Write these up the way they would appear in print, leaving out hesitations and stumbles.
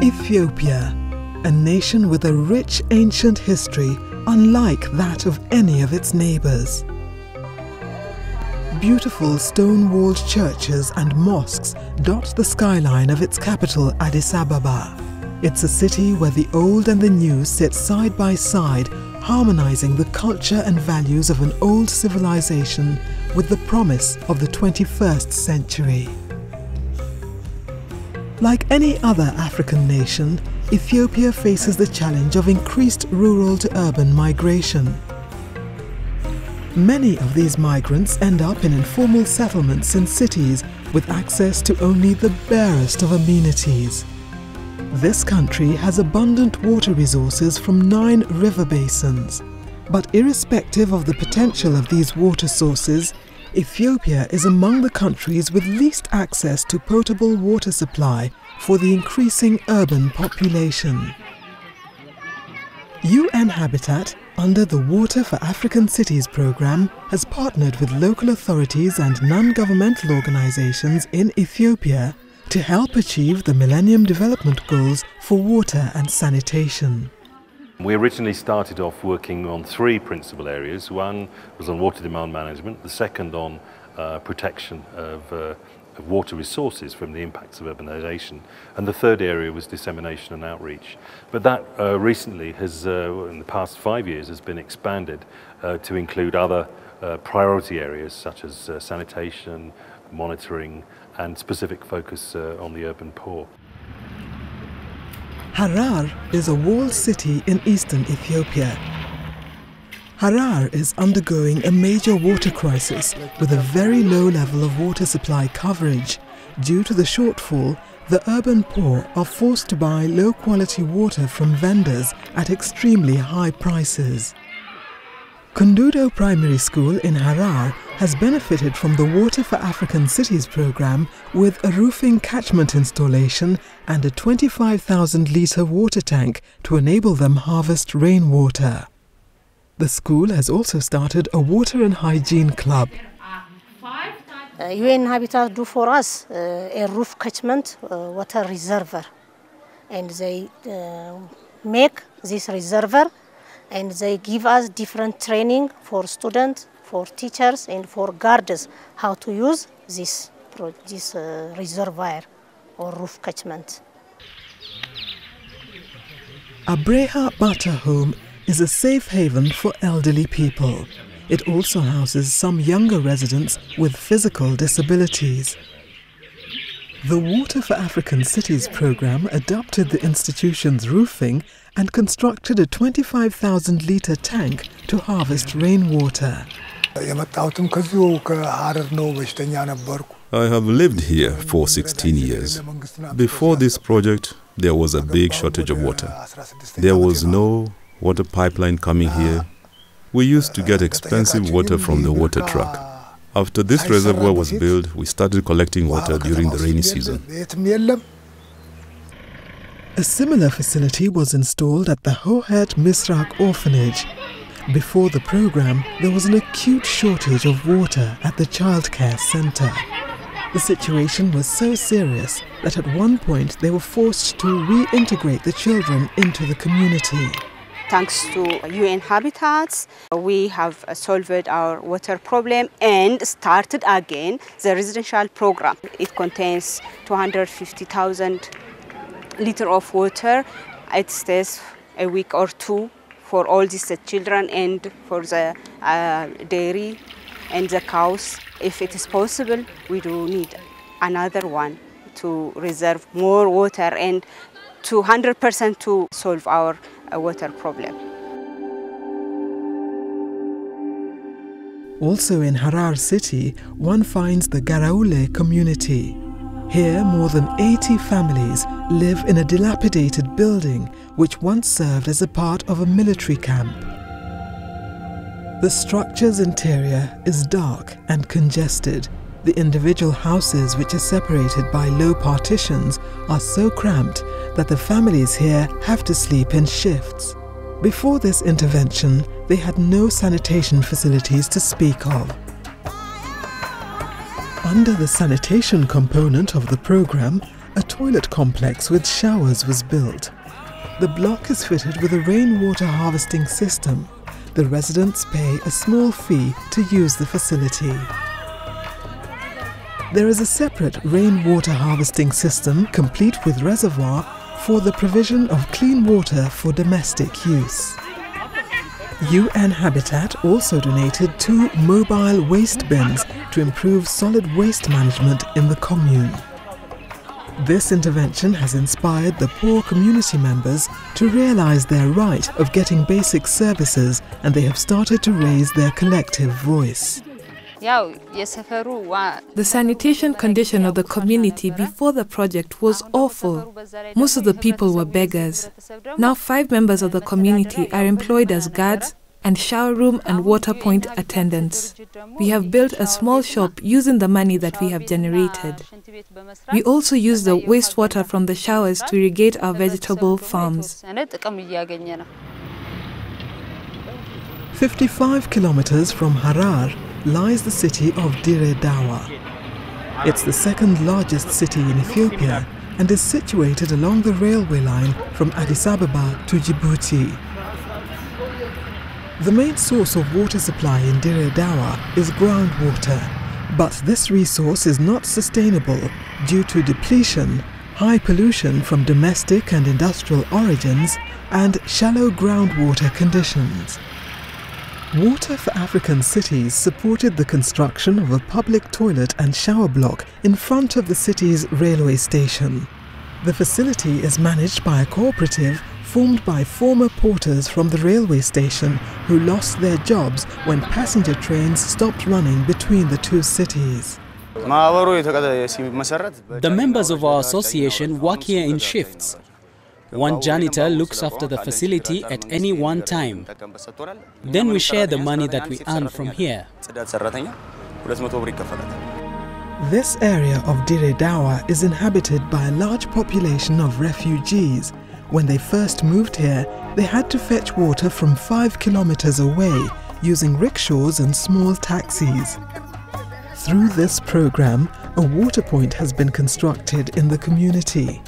Ethiopia, a nation with a rich ancient history unlike that of any of its neighbours. Beautiful stone-walled churches and mosques dot the skyline of its capital, Addis Ababa. It's a city where the old and the new sit side by side, harmonizing the culture and values of an old civilization with the promise of the 21st century. Like any other African nation, Ethiopia faces the challenge of increased rural to urban migration. Many of these migrants end up in informal settlements in cities with access to only the barest of amenities. This country has abundant water resources from 9 river basins. But irrespective of the potential of these water sources, Ethiopia is among the countries with least access to potable water supply for the increasing urban population. UN Habitat, under the Water for African Cities program, has partnered with local authorities and non-governmental organizations in Ethiopia to help achieve the Millennium Development Goals for water and sanitation. We originally started off working on 3 principal areas. One was on water demand management, the second on protection of water resources from the impacts of urbanization, and the third area was dissemination and outreach. But that recently has, in the past 5 years, has been expanded to include other priority areas such as sanitation, monitoring, and specific focus on the urban poor. Harar is a walled city in eastern Ethiopia. Harar is undergoing a major water crisis with a very low level of water supply coverage. Due to the shortfall, the urban poor are forced to buy low-quality water from vendors at extremely high prices. Kundudo Primary School in Harar has benefited from the Water for African Cities program with a roofing catchment installation and a 25,000-litre water tank to enable them harvest rainwater. The school has also started a water and hygiene club. UN Habitat do for us a roof catchment water reservoir, and they make this reservoir, and they give us different training for students, for teachers, and for guards how to use this reservoir or roof catchment. Abreha Bata Home is a safe haven for elderly people. It also houses some younger residents with physical disabilities. The Water for African Cities program adopted the institution's roofing and constructed a 25,000-litre tank to harvest rainwater. I have lived here for 16 years. Before this project, there was a big shortage of water. There was no water pipeline coming here. We used to get expensive water from the water truck. After this reservoir was built, we started collecting water during the rainy season. A similar facility was installed at the Hohet Misrak orphanage. Before the program, there was an acute shortage of water at the childcare center. The situation was so serious that at one point they were forced to reintegrate the children into the community. Thanks to UN Habitats, we have solved our water problem and started again the residential program. It contains 250,000 liters of water. It stays a week or 2 for all these children and for the dairy and the cows. If it is possible, we do need another one to reserve more water and 100% to solve our water problem. Also in Harar city, one finds the Gara-Ule community. Here, more than 80 families live in a dilapidated building which once served as a part of a military camp. The structure's interior is dark and congested. The individual houses, which are separated by low partitions, are so cramped that the families here have to sleep in shifts. Before this intervention, they had no sanitation facilities to speak of. Under the sanitation component of the program, a toilet complex with showers was built. The block is fitted with a rainwater harvesting system. The residents pay a small fee to use the facility. There is a separate rainwater harvesting system complete with reservoir for the provision of clean water for domestic use. UN Habitat also donated 2 mobile waste bins to improve solid waste management in the commune. This intervention has inspired the poor community members to realize their right of getting basic services, and they have started to raise their collective voice. The sanitation condition of the community before the project was awful. Most of the people were beggars. Now 5 members of the community are employed as guards and shower room and water point attendants. We have built a small shop using the money that we have generated. We also use the wastewater from the showers to irrigate our vegetable farms. 55 kilometers from Harar lies the city of Dawa. It's the second largest city in Ethiopia and is situated along the railway line from Addis Ababa to Djibouti. The main source of water supply in Dawa is groundwater, but this resource is not sustainable due to depletion, high pollution from domestic and industrial origins, and shallow groundwater conditions. Water for African Cities supported the construction of a public toilet and shower block in front of the city's railway station. The facility is managed by a cooperative formed by former porters from the railway station who lost their jobs when passenger trains stopped running between the two cities. The members of our association work here in shifts. One janitor looks after the facility at any one time. Then we share the money that we earn from here. This area of Dawa is inhabited by a large population of refugees. When they first moved here, they had to fetch water from 5 kilometers away using rickshaws and small taxis. Through this program, a water point has been constructed in the community.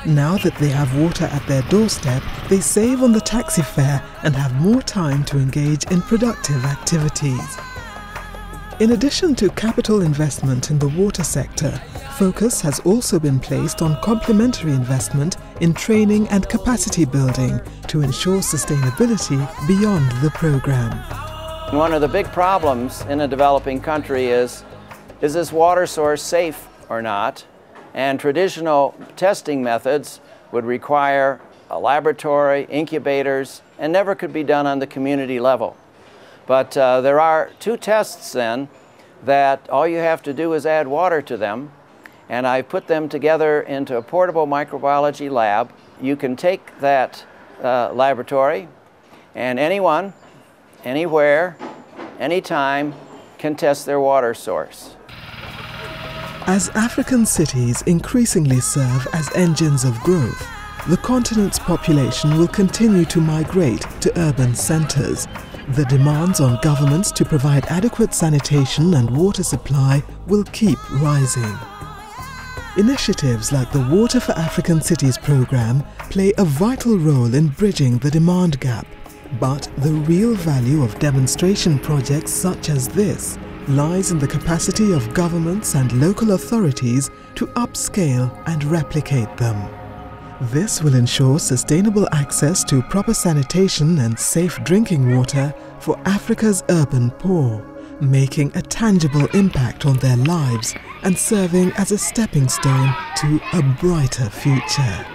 Now that they have water at their doorstep, they save on the taxi fare and have more time to engage in productive activities. In addition to capital investment in the water sector, focus has also been placed on complementary investment in training and capacity building to ensure sustainability beyond the program. One of the big problems in a developing country is this water source safe or not? And traditional testing methods would require a laboratory, incubators, and never could be done on the community level. But there are 2 tests then that all you have to do is add water to them, and I put them together into a portable microbiology lab. You can take that laboratory, and anyone, anywhere, anytime can test their water source. As African cities increasingly serve as engines of growth, the continent's population will continue to migrate to urban centers. The demands on governments to provide adequate sanitation and water supply will keep rising. Initiatives like the Water for African Cities program play a vital role in bridging the demand gap. But the real value of demonstration projects such as this lies in the capacity of governments and local authorities to upscale and replicate them. This will ensure sustainable access to proper sanitation and safe drinking water for Africa's urban poor, making a tangible impact on their lives and serving as a stepping stone to a brighter future.